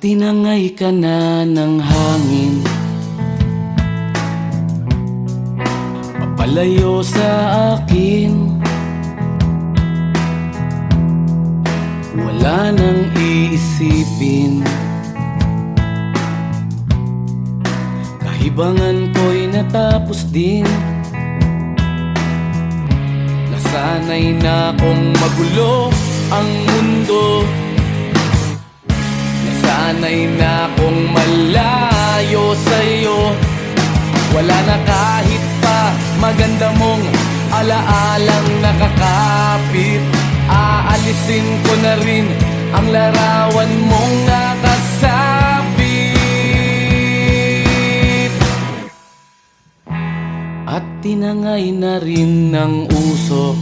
tinangay ka na ng hangin, papalayo sa akin. Wala nang iisipin, kahibangan ko'y natapos din. Nasanay na kong magulo ang mundo, nasanay na kong malayo sa'yo. Wala na kahit pa maganda mong alaalang nakakapit. Aalisin ko na rin ang larawan mong nakasabit. At tinangay na rin ng usok,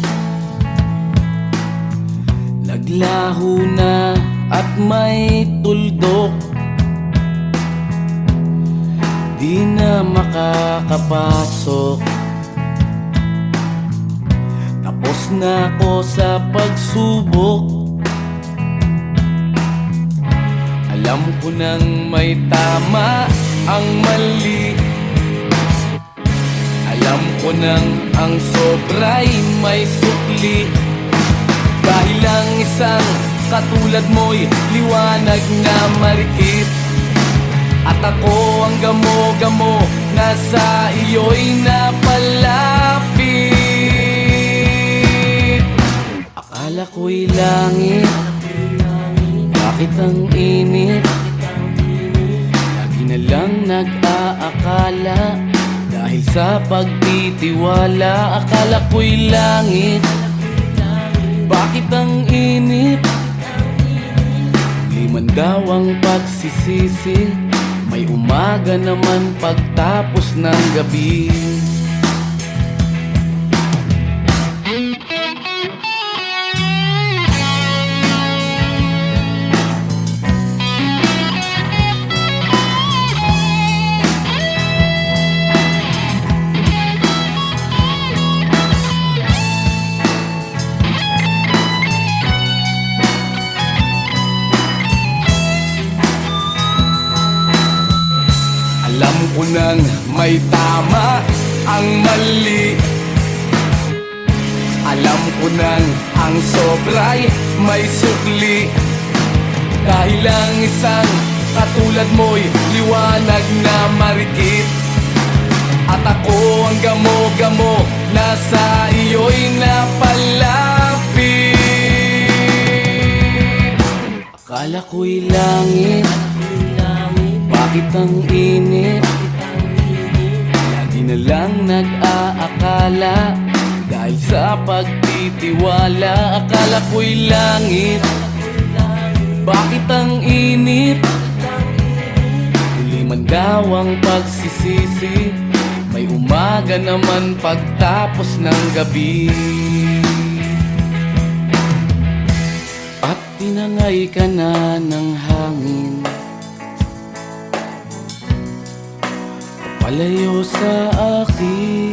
naglaho na at may tuldok. Di na makakapasok, tapos na ako sa pagsubok. Alam ko nang may tama ang mali, alam ko nang ang sobra'y may sukli. Dahil lang isang katulad mo'y liwanag na marikit, at ako ang gamo-gamo na sa iyo'y napalapit. Akala ko'y langit, bakit ang init? Lagi na lang nag-aakala, dahil sa pagtitiwala. Akala ko'y langit, bakit ang init? Liman daw ang pagsisisi, may umaga naman pagtapos ng gabi. Alam ko nang may tama ang mali, alam ko nang ang sobra'y may sukli. Dahil lang isang katulad mo'y liwanag na marikit, at ako ang gamo-gamo na sa iyo'y napalapit. Akala ko'y langit, bakit ang init? Lagi na lang nag-aakala, dahil sa pagtitiwala. Akala ko'y langit, bakit ang init? Huli man daw ang pagsisisi, may umaga naman pagtapos ng gabi. At tinangay ka na ng hangin, palayo sa akin.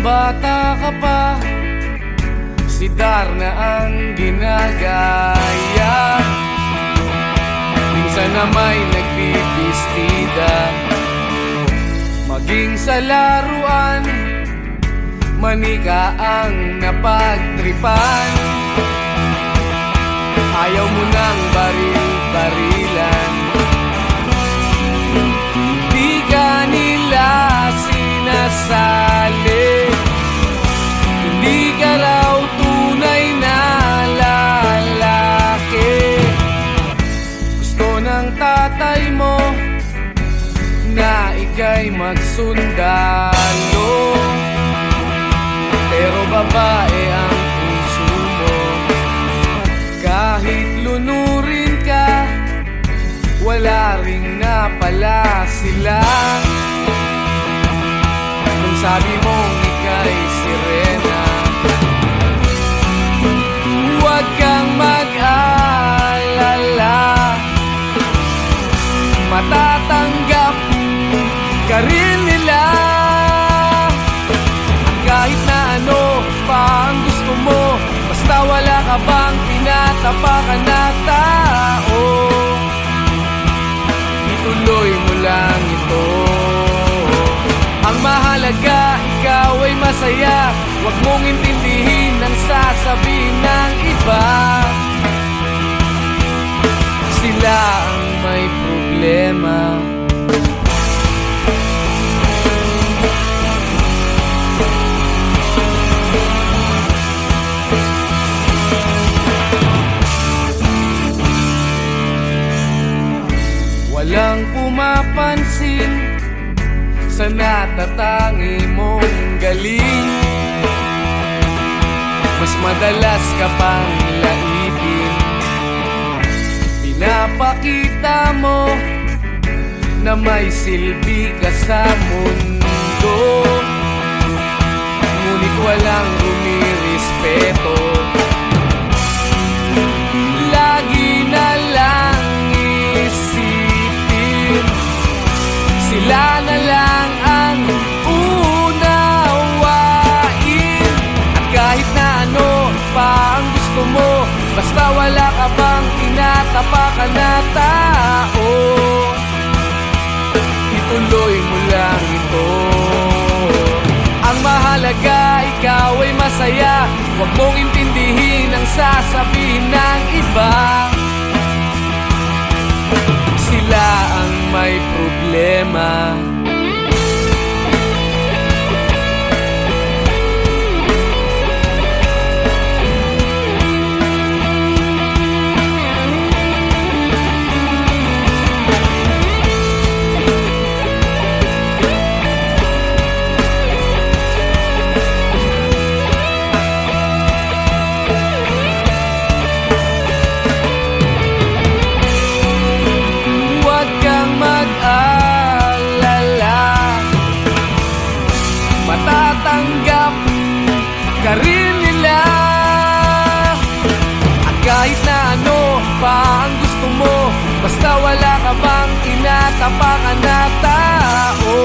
Bata ka pa, si Darna ang ginagaya. Minsan na may nagbibistida, maging sa laruan, manika ang napagtripan. Ayaw mo nang baril-barilan, di ka nila ika'y magsundalo, pero babae ang puso mo. Kahit lunurin ka, wala ring napala sila. Nung sabi mong ika'y sirena, huwag kang mag-alala, matatanggap ka rin nila. At kahit na ano pa ang gusto mo, basta wala ka bang tinatapakan na tao, ituloy mo lang ito. Ang mahalaga, ikaw ay masaya. Huwag mong intindihin ang sasabihin ng iba. Sila ang may problema. Walang pumapansin sa natatangi mong galing. Mas madalas ka pang laipin. Pinapakita mo na may silbi ka sa mundo, ngunit walang rumirespeto. Lagi na lang isipin, sila na lang ang unawain. At kahit na ano pa ang gusto mo, basta wala ka bang tinatapakan na tao, ituloy mo lang ito. Ang mahalaga, ikaw ay masaya. Huwag mong intindihin ang sasabihin ng iba. Sila ang may problema. Matatanggap ka rin nila. At kahit na ano pa ang gusto mo, basta wala ka bang tinatapakan na tao,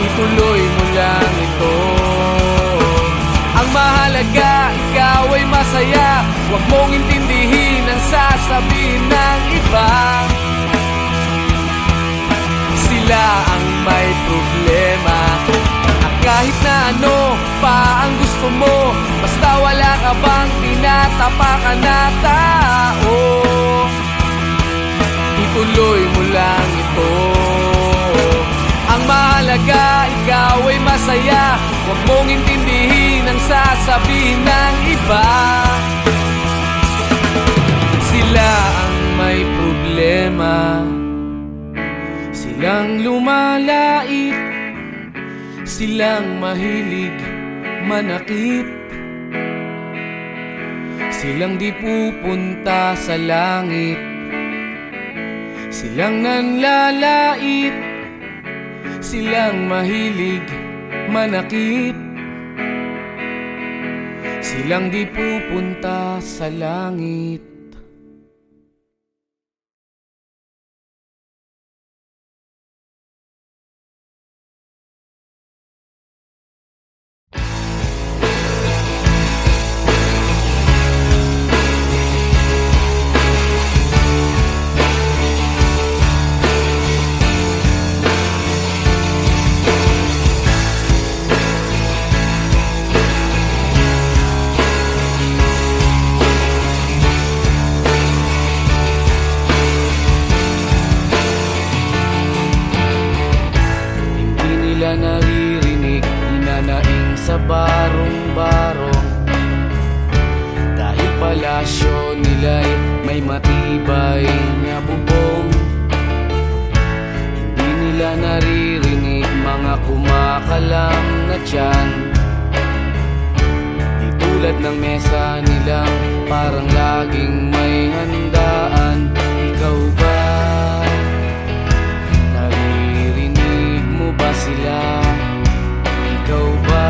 ituloy mo lang ito. Ang mahalaga, ikaw ay masaya. Huwag mong intindihin ang sasabihin ng iba. Sila ang may problema. At kahit na ano pa ang gusto mo, basta wala ka bang tinatapakan na tao, ituloy mo lang ito. Ang mahalaga, ikaw ay masaya. Huwag mong intindihin ang sasabihin ng iba. Sila ang may problema. Silang lumalait, silang mahilig manakit, silang di pupunta sa langit, silang nanlalait, silang mahilig manakit, silang di pupunta sa langit. dyan. Di tulad ng mesa nilang parang laging may handaan. Ikaw ba? Naririnig mo ba sila? Ikaw ba?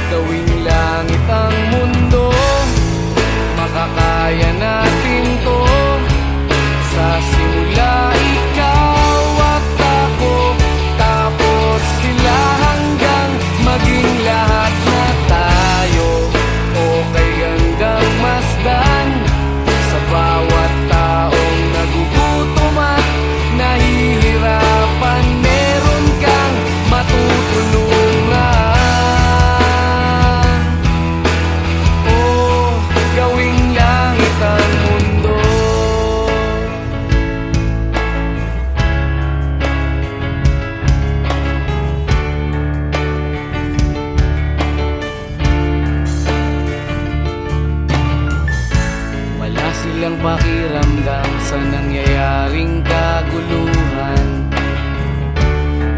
Gawing langit ang mundo, makakaya natin to. Sa simula ikaw at ako, tapos sila hanggang maging lahat na tayo. Okay hanggang masdan sa bawat taong nagugutom at nahihirapan. Meron kang matutulungan. Oh, gawing langit ang mundo. Wala silang pakiramdam sa nangyayaring kaguluhan.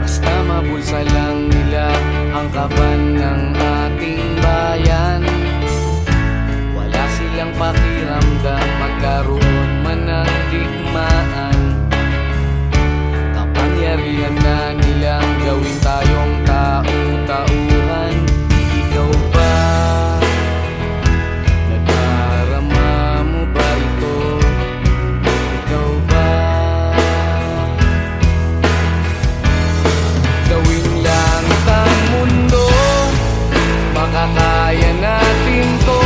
Basta mabulsa lang nila ang kaban ng ating bayan. Wala silang pakiramdam magkaroon man ng digmaan. Kapangyarihan na nilang gawin tayong tau-tauhan. Ikaw ba? Nadarama mo ba ito? Ikaw ba? Gawing langit ang mundo, makakaya natin to.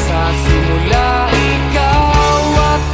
Sa simula ikaw at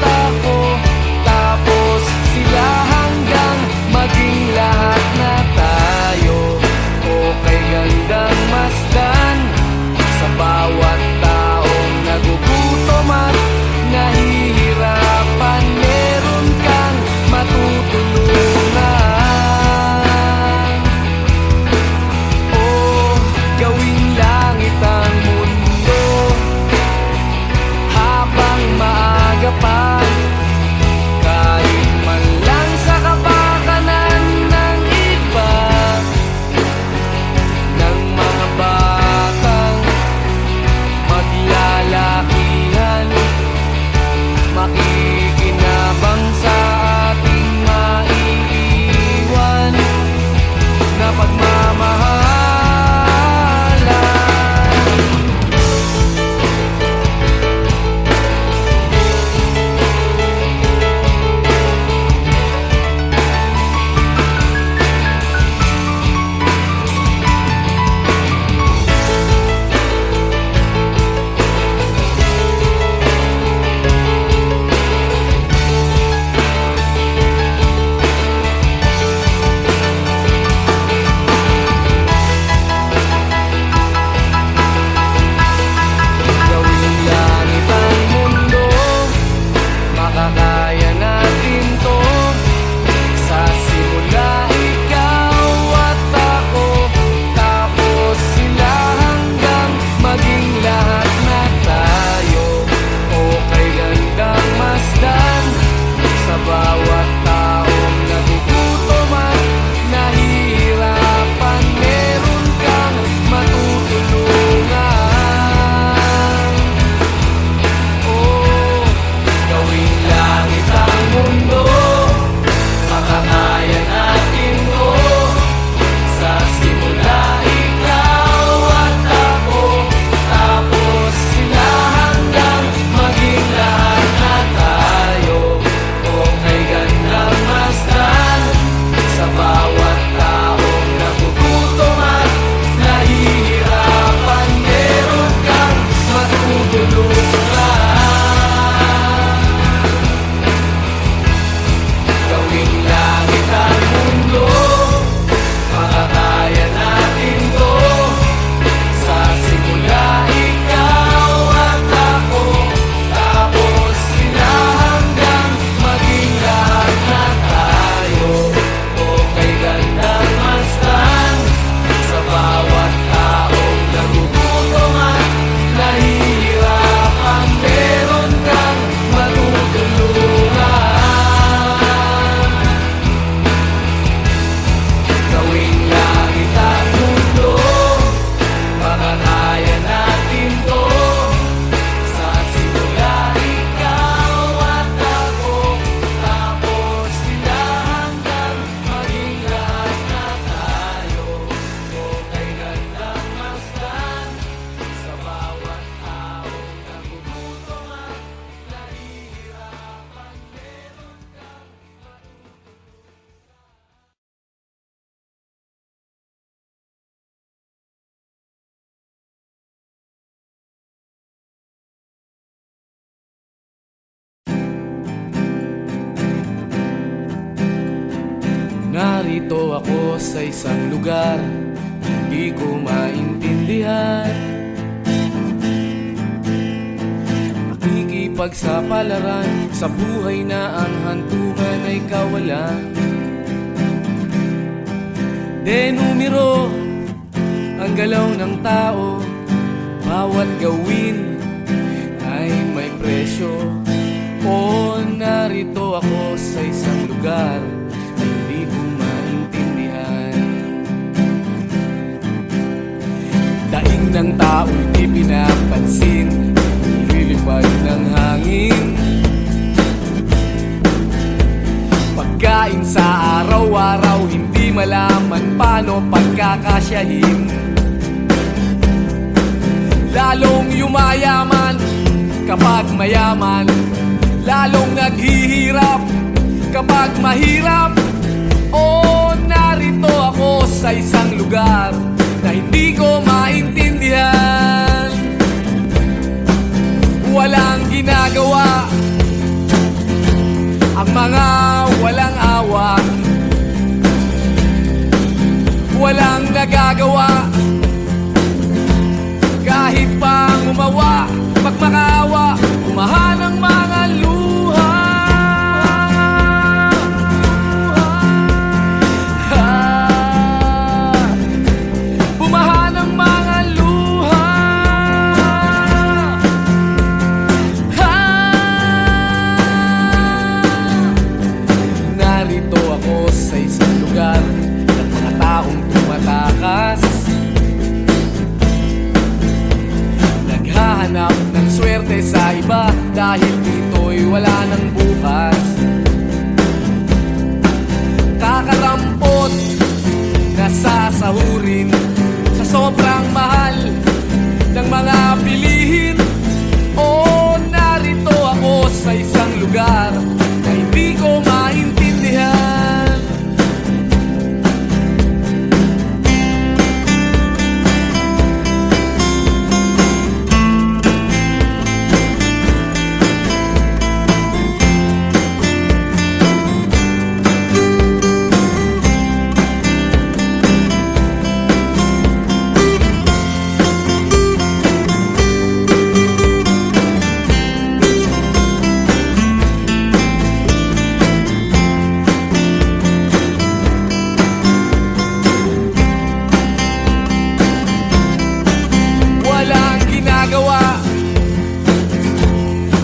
Narito ako sa isang lugar hindi ko maintindihan. Nakikipagsapalaran sa buhay na ang hantungan ay kawalan. Denumero ang galaw ng tao, bawat gawin ay may presyo. O narito ako sa isang lugar na hindi ko maintindihan. Daing ng tao'y di pinapansin, lilipad ng hangin. Pagkain sa araw-araw, hindi malaman paano pagkakasyahin. Lalong yumayaman kapag mayaman, lalong naghihirap kapag mahirap. O narito ako sa isang lugar na hindi ko maintindihan. Walang ginagawa ang mga walang awa, walang nagagawa kahit pang umawa, magmakaawa, umahan ang mga luha. Bumahan ang mga luha. Narito ako sa isang lugar ng mga taong tumatakas, naghahanap ng swerte sa iba dahil dito'y wala ng bukas. Kakarampot na sasahurin sa sobrang mahal ng mga bilihin. O narito ako sa isang lugar na hindi ko maintindihan.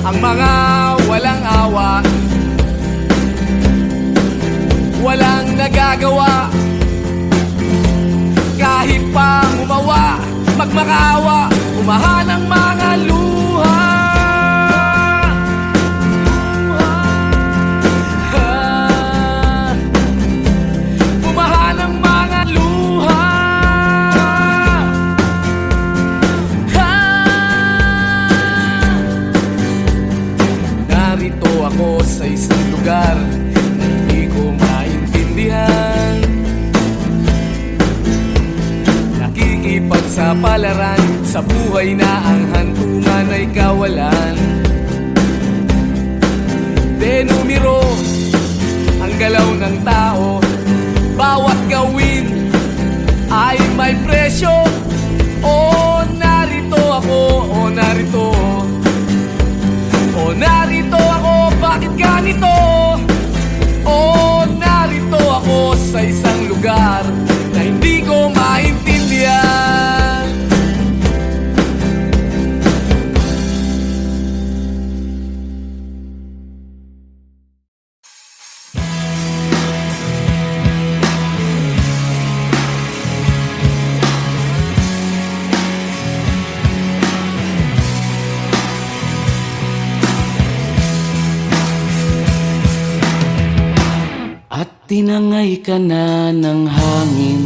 Ang mga walang awa, walang nagagawa kahit pang umawa, magmakaawa, umahan ang mga luha. Umahan ang mga luha. Narito ako sa isang lugar na hindi ko maintindihan. Nakikipagsapalaran sa buhay na ang hantungan ay kawalan. Denumero ang galaw ng tao, bawat gawin ay may presyo. O narito ako, o narito, o narito ako, bakit ganito? O narito ako sa isang lugar na hindi ko maintindihan. At tinangay ka na ng hangin,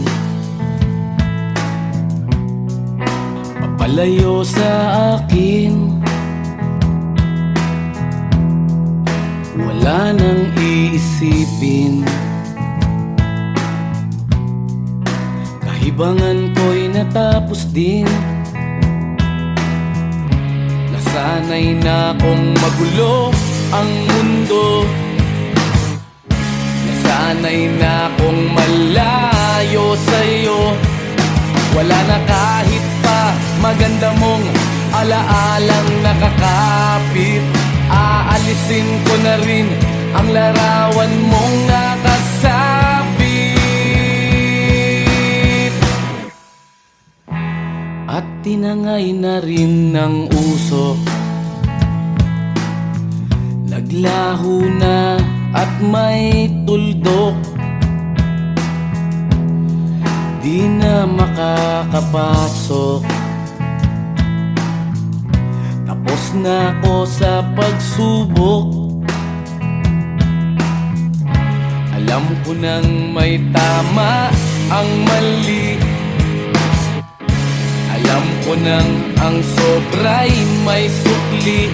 papalayo sa akin. Wala nang iisipin, kahibangan ko'y natapos din. Nasanay na kong magulo ang mundo, nasanay na kong maganda mong alaalang nakakapit. Aalisin ko na rin ang larawan mong nakasabit. At tinangay na rin ng usok, naglaho na at may tuldok. Di na makakapasok, tapos na ako sa pagsubok. Alam ko nang may tama ang mali, alam ko nang ang sobra'y may sukli.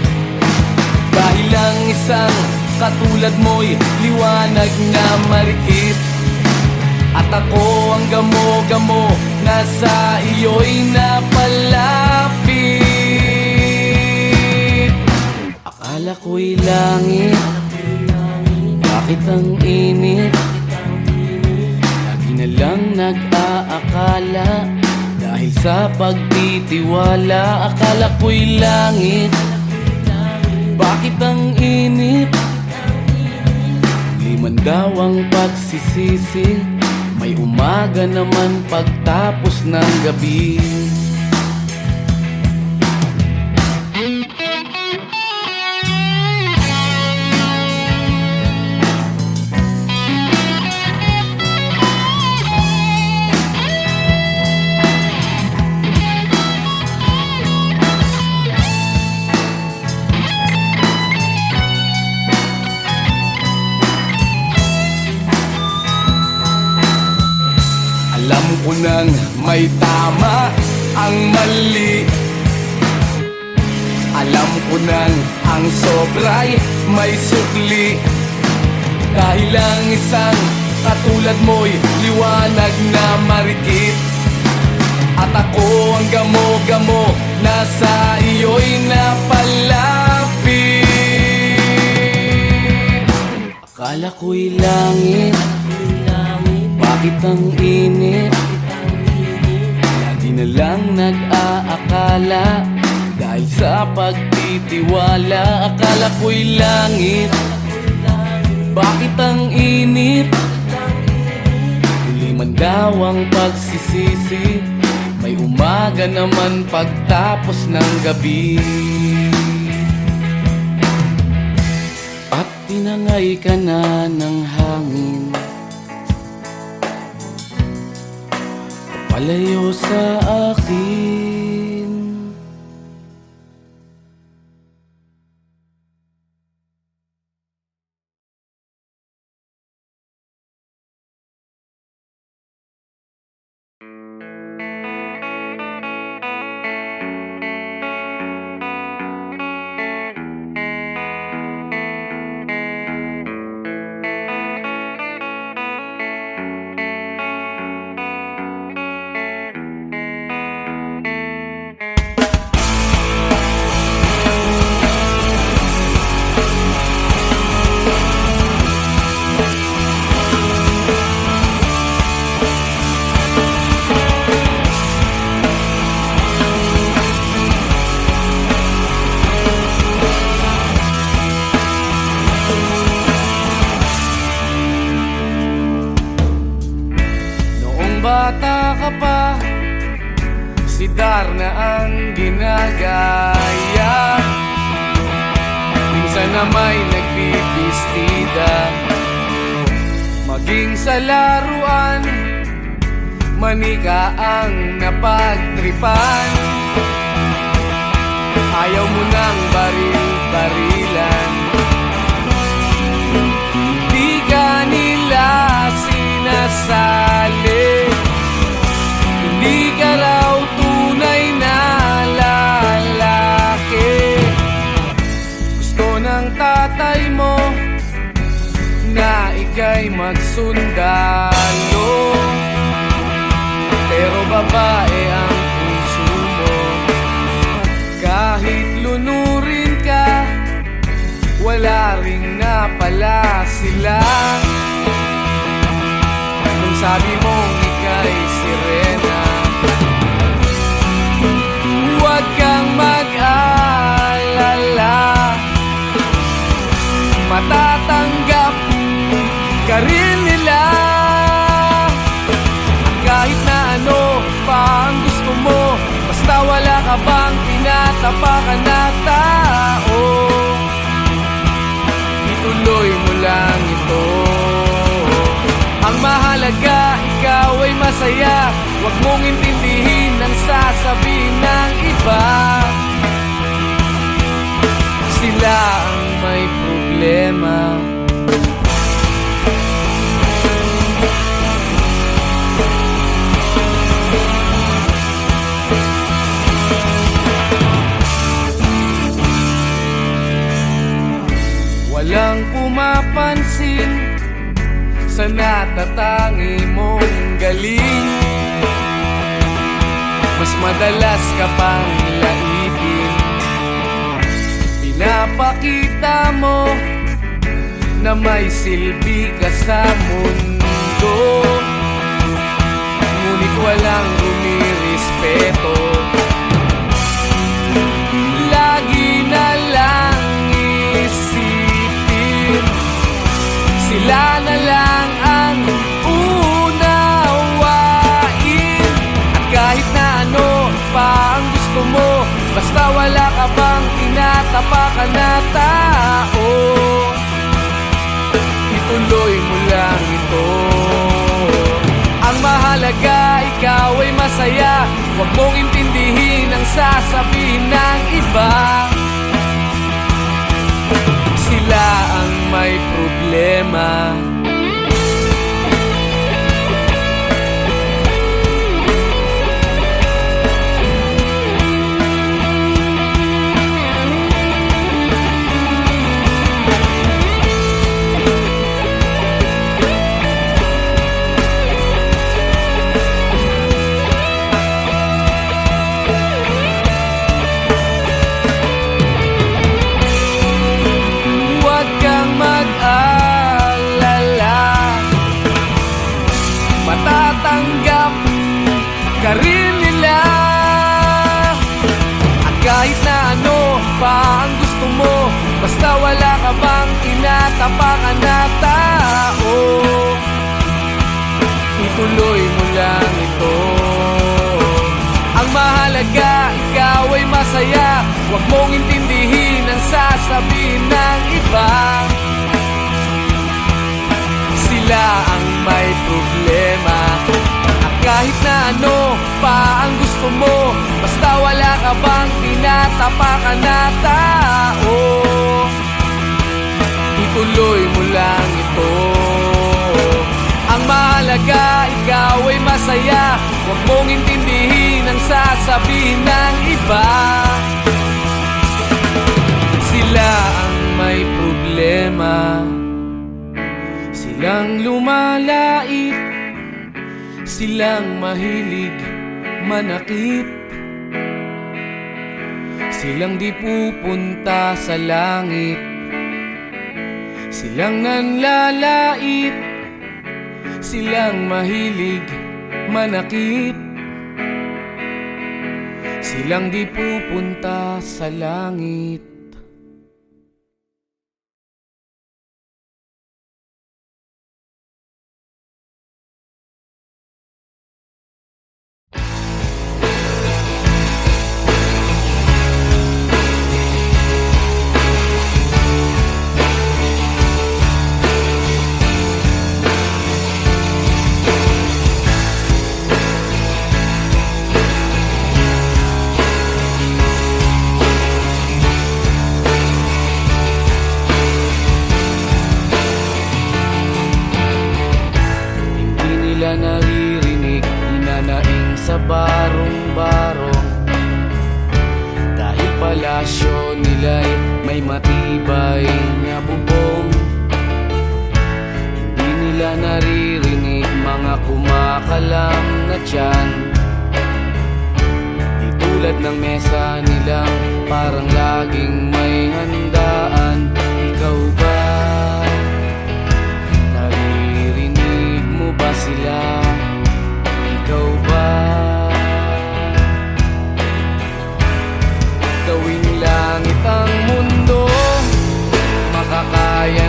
Dahil lang isang katulad mo'y liwanag na marikit, at ako ang gamo-gamo na sa iyo'y napalapit. Akala ko'y langit, bakit ang init? Lagi na lang nag-aakala, dahil sa pagtitiwala. Akala ko'y langit, bakit ang init? Liman daw ang pagsisisi, may umaga naman pagtapos ng gabi. Alam ko nang may tama ang mali, alam ko nang ang sobra'y may sukli. Dahil lang isang katulad mo'y liwanag na marikit, at ako ang gamo-gamo na sa iyo'y napalapit. Akala ko'y langit, bakit ang init? Lagi na lang nag-aakala, dahil sa pagtitiwala. Akala ko'y langit, bakit ang init? Huli man daw ang pagsisisi, may umaga naman pagtapos ng gabi. At tinangay ka na ng hangin, palayo sa akin. Bata ka pa, si Darna ang ginagaya. Minsan na may nagpipistida, maging sa laruan, manika ang napagtripan. Ayaw mo nang baril-barilan, di ka nila sinasali. Hindi ka raw tunay na lalaki. Gusto ng tatay mo na ika'y magsundalo, pero babae ang puso mo. Kahit lunurin ka, wala ring napala sila. Nung sabi mong ika'y sirena, matatanggap ka rin nila. At kahit na ano pa ang gusto mo, basta wala ka bang tinatapakan na tao, ituloy mo lang ito. Ang mahalaga, ikaw ay masaya. Huwag mong intindihin ang sasabihin ng iba. Sila ang may problema. Walang pumapansin sa natatangi mong galing. Mas madalas ka pang laipin. Pinapakita mo na may silbi ka sa mundo, ngunit walang rumirespeto. Lagi na lang isipin, sila na lang ang unawain. At kahit na ano pa ang gusto mo, basta wala ka bang tinatapakan na tao, ituloy mo lang ito. Ang mahalaga, ikaw ay masaya. Huwag mong intindihin ang sasabihin ng iba. Sila ang may problema. Matatanggap ka rin nila. At kahit na ano pa ang gusto mo, basta wala ka bang tinatapakan na tao, ituloy mo lang ito. Ang mahalaga, ikaw ay masaya. Huwag mong intindihin ang sasabihin ng iba. Sila ang may problema. At kahit na ano pa ang gusto mo, basta wala ka bang tinatapakan na tao, ituloy mo lang ito. Ang mahalaga, ikaw ay masaya. Huwag mong intindihin ang sasabihin ng iba. Sila ang may problema. Silang lumalait, silang mahilig manakit, silang di pupunta sa langit, silang nanlalait, silang mahilig manakit, silang di pupunta sa langit. Naririnig, hinanaing sa barong-barong, dahil palasyo nila'y may matibay na bubong. Hindi nila naririnig mga kumakalam na tiyan, di tulad ng mesa nilang parang laging may handaan. Ikaw ba? Naririnig mo ba sila? Ikaw ba? Gawing langit ang mundo, makakaya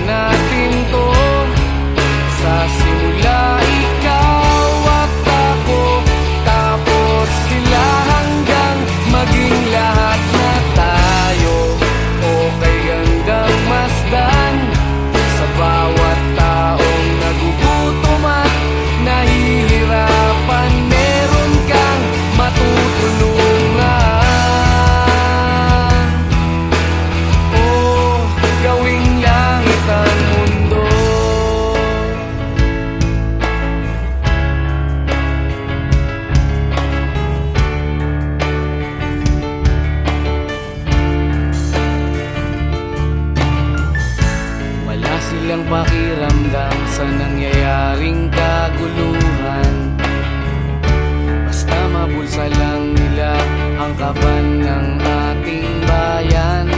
silang pakiramdam sa nangyayaring kaguluhan. Basta mabulsa lang nila ang kaban ng ating bayan.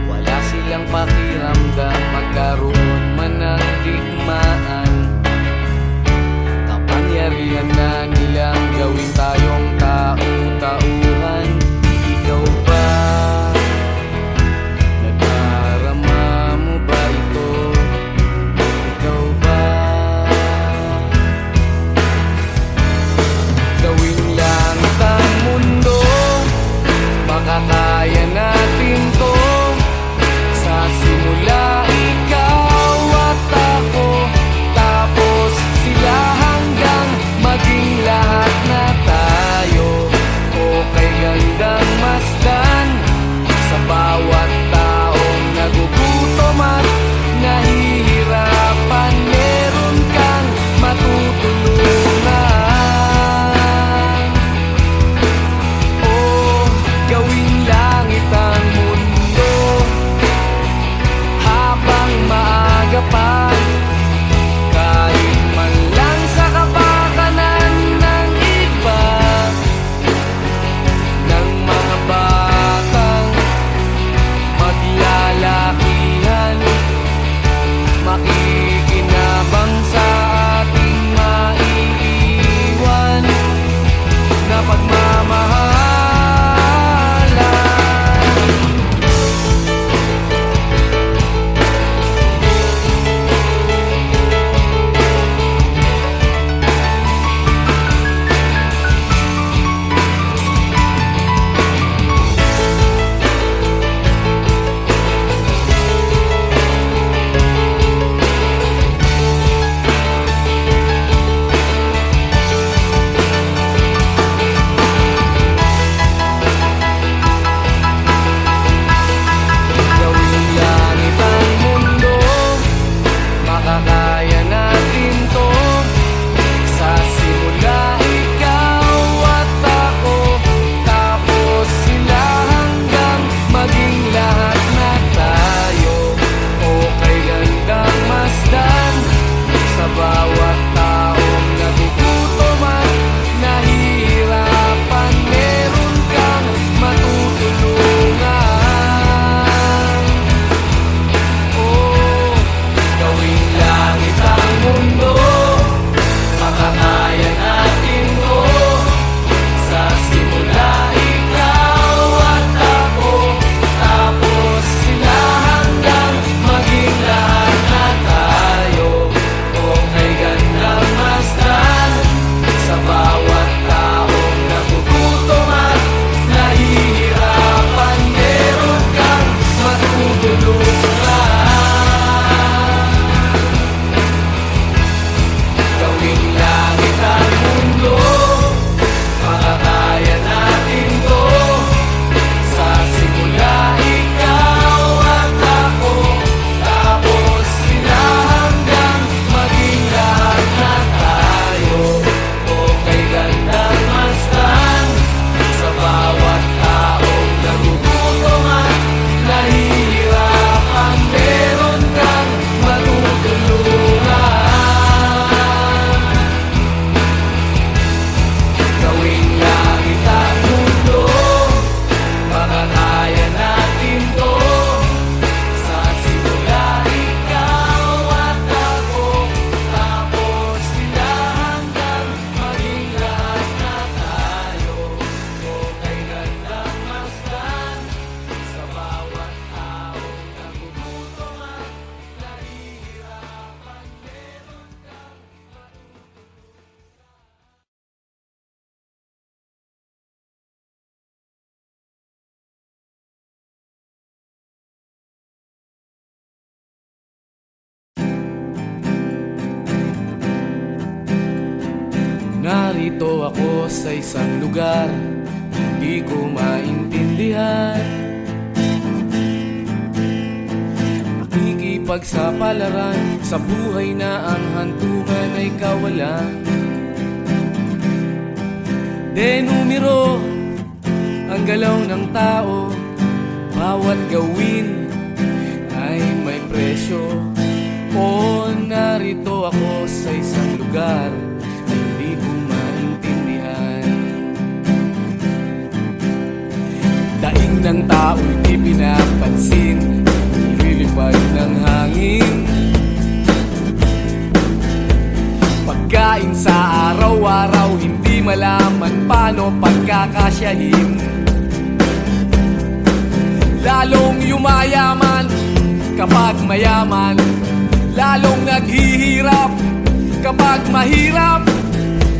Wala silang pakiramdam magkaroon man ng digmaan. Kapangyarihan na nilang gawin tayong tau-tauhan. Ikaw ba? Nadarama mo ba ito? Ikaw ba? Gawing langit ang mundo, makakaya natin to. Sa simula ikaw at ako, tapos sila hanggang maging lahat na tayo. Okay gandang masdan sa bawat taong nagugutom at nahihirapan. Meron kang matutulungan. Oh, gawing langit ang mundo habang maaga pa. Kahit man lang sa kapakanan ng iba, ng mga batang maglalakihan, makikinabang sa ating maiiwan na pagmamahalan. Gawing langit ang mundo, makakaya natin to. Sa simula ikaw at ako, tapos sila hanggang maging lahat na tayo. Okay gandang masdan sa bawat taong nagugutom at nahihirapan. Meron kang matutulungan. Oh, gawing langit ang mundo, makakaya natin to. Sa simula ikaw at ako, tapos sila hanggang maging lahat na tayo. Okay gandang masdan sa bawat taong nagugutom at nahihirapan. Meron kang matutulungan. Gawing langit ang mundo, makakaya natin to. Sa simula ikaw at ako, tapos sila hanggang maging lahat na tayo. Okay gandang masdan sa bawat taong nagugutom at nahihirapan. Meron kang matutulungan. Gawing langit ang mundo, makakaya natin to. Sa simula ikaw at ako, tapos sila hanggang maging lahat na tayo. Okay gandang masdan sa bawat taong nagugutom at nahihirapan. Meron kang narito ako sa isang lugar, hindi ko maintindihan. Nakikipagsapalaran sa buhay na ang hantungan ay kawalan. Denumero ang galaw ng tao, bawat gawin ay may presyo. pinapansin, lilipad ng hangin. Pagkain sa araw-araw, hindi malaman paano pagkakasyahin. Lalong yumayaman kapag mayaman, lalong naghihirap kapag mahirap.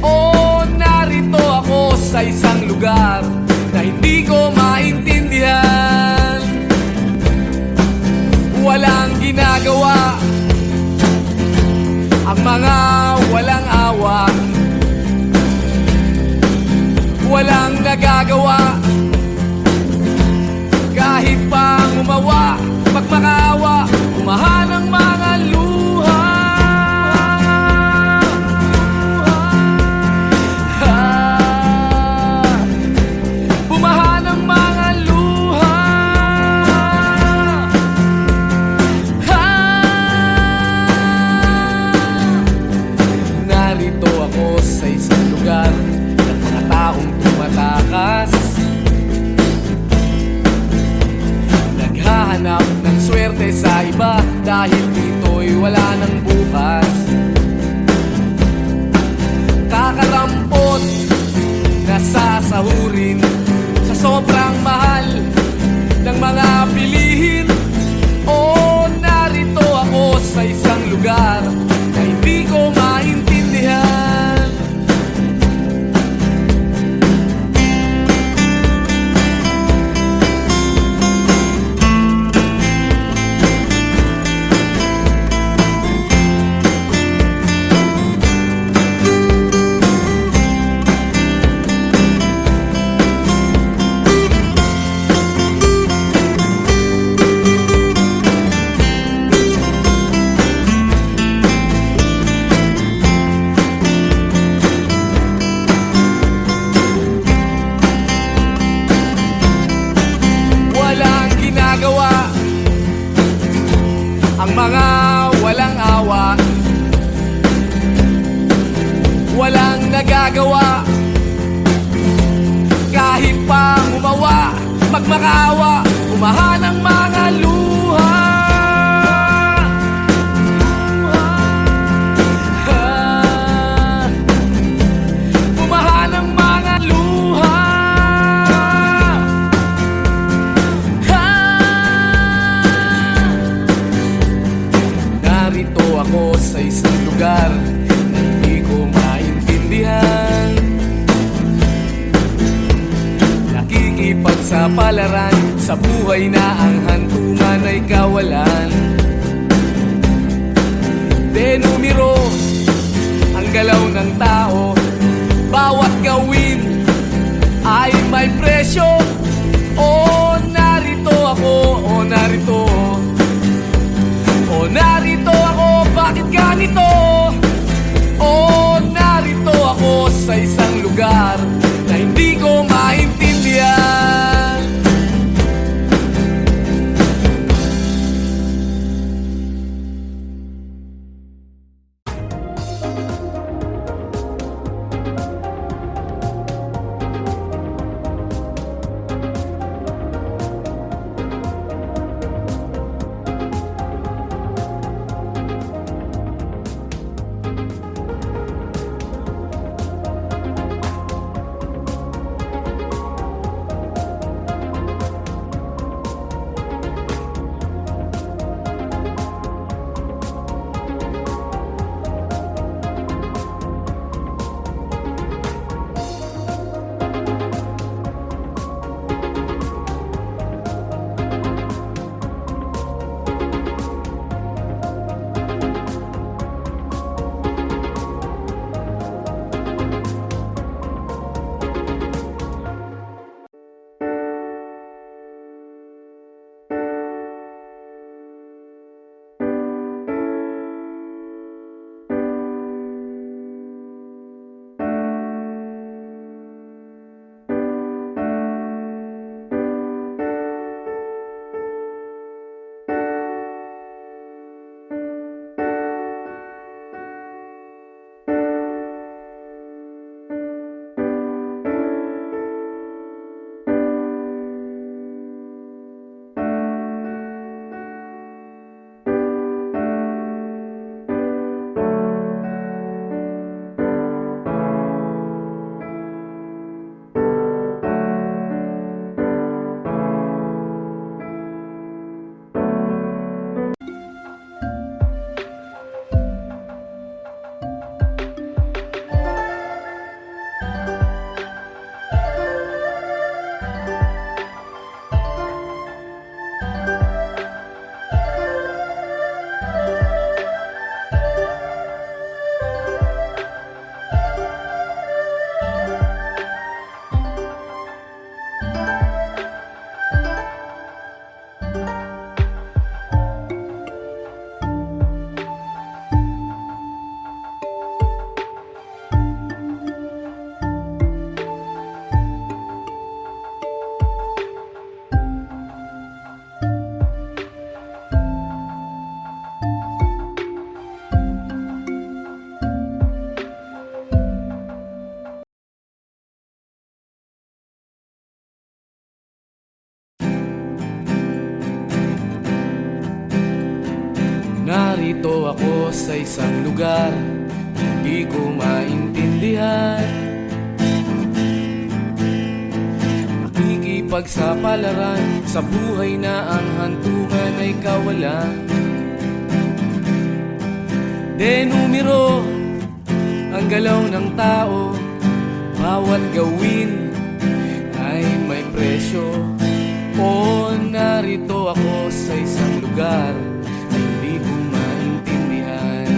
O narito ako sa isang lugar na hindi ko maintindihan. Walang ginagawa ang mga walang awa, walang nagagawa kahit pang umawa, pagmakaawa, umahan ang mga luha. Bumahan ang mga luha. Narito ako sa isang lugar ng mga taong tumatakas, naghahanap ng swerte sa iba dahil dito'y wala ng bukas. Kakarampot na sasahurin sa sobrang mahal ng mga bilihin. O narito ako sa isang lugar na hindi ko maintindihan. Ang mga walang awa, walang nagagawa kahit pang umawa, magmakaawa, umahan ang mga luha. Umahan ang mga luha. Narito ako sa isang lugar na hindi ko maintindihan. Nakikipagsapalaran sa buhay na ang hantungan ay kawalan. Denumero ang galaw ng tao, bawat gawin ay may presyo. O narito ako, o narito, o narito ako, bakit ganito? O narito ako sa isang lugar na hindi ko maintindihan. Narito ako sa isang lugar hindi ko maintindihan. Nakikipagsapalaran sa buhay na ang hantungan ay kawalan. Denumero ang galaw ng tao, bawat gawin ay may presyo. O narito ako sa isang lugar na hindi ko maintindihan.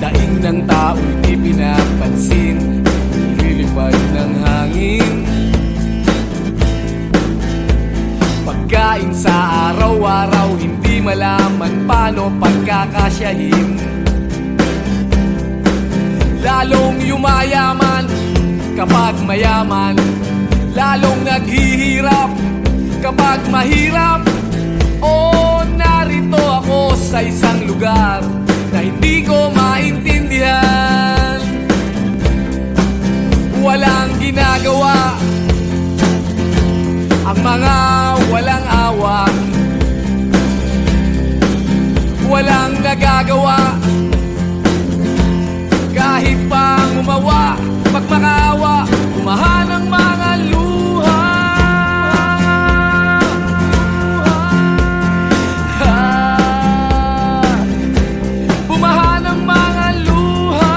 Daing ng tao'y di pinapansin, lilipad ng hangin. Pagkain sa araw-araw, hindi malaman paano pagkakasyahin. Lalong yumayaman kapag mayaman, lalong naghihirap kapag mahirap. O narito ako sa isang lugar na hindi ko maintindihan. Walang ginagawa ang mga walang awa, walang nagagawa kahit pang umawa, magmakaawa, umahan ang mga luha. Bumahan ang mga luha.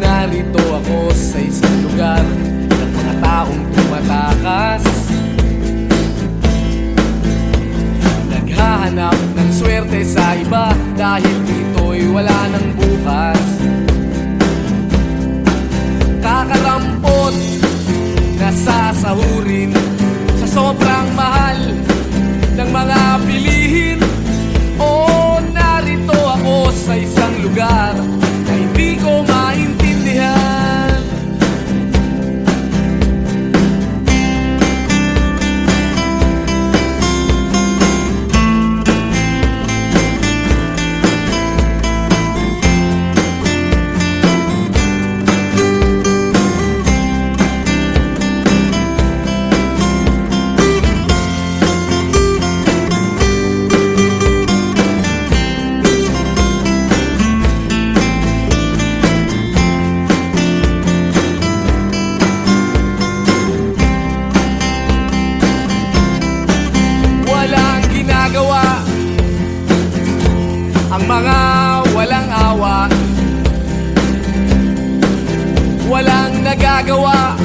Narito ako sa isang lugar ng mga taong tumatakas, naghahanap ng swerte sa iba dahil dito'y wala ng bukas. Kakarampot na sasahurin sa sobrang mahal ng mga bilihin. O narito ako sa isang lugar na hindi ko maintindihan. Ang mga walang awa, walang nagagawa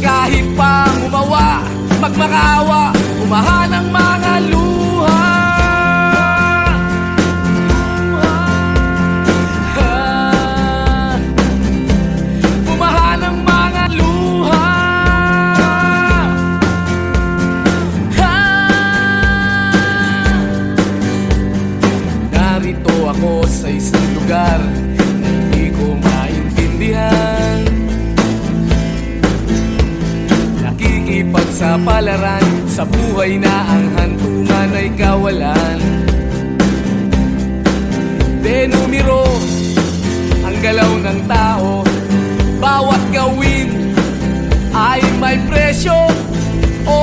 kahit pang umawa, magmakaawa, umahan ang mga luha. Umahan ang mga luha. Narito ako sa isang lugar na hindi ko maintindihan. Nakikipagsapalaran sa buhay na ang hantungan ay kawalan. Denumero ang galaw ng tao, bawat gawin ay may presyo. O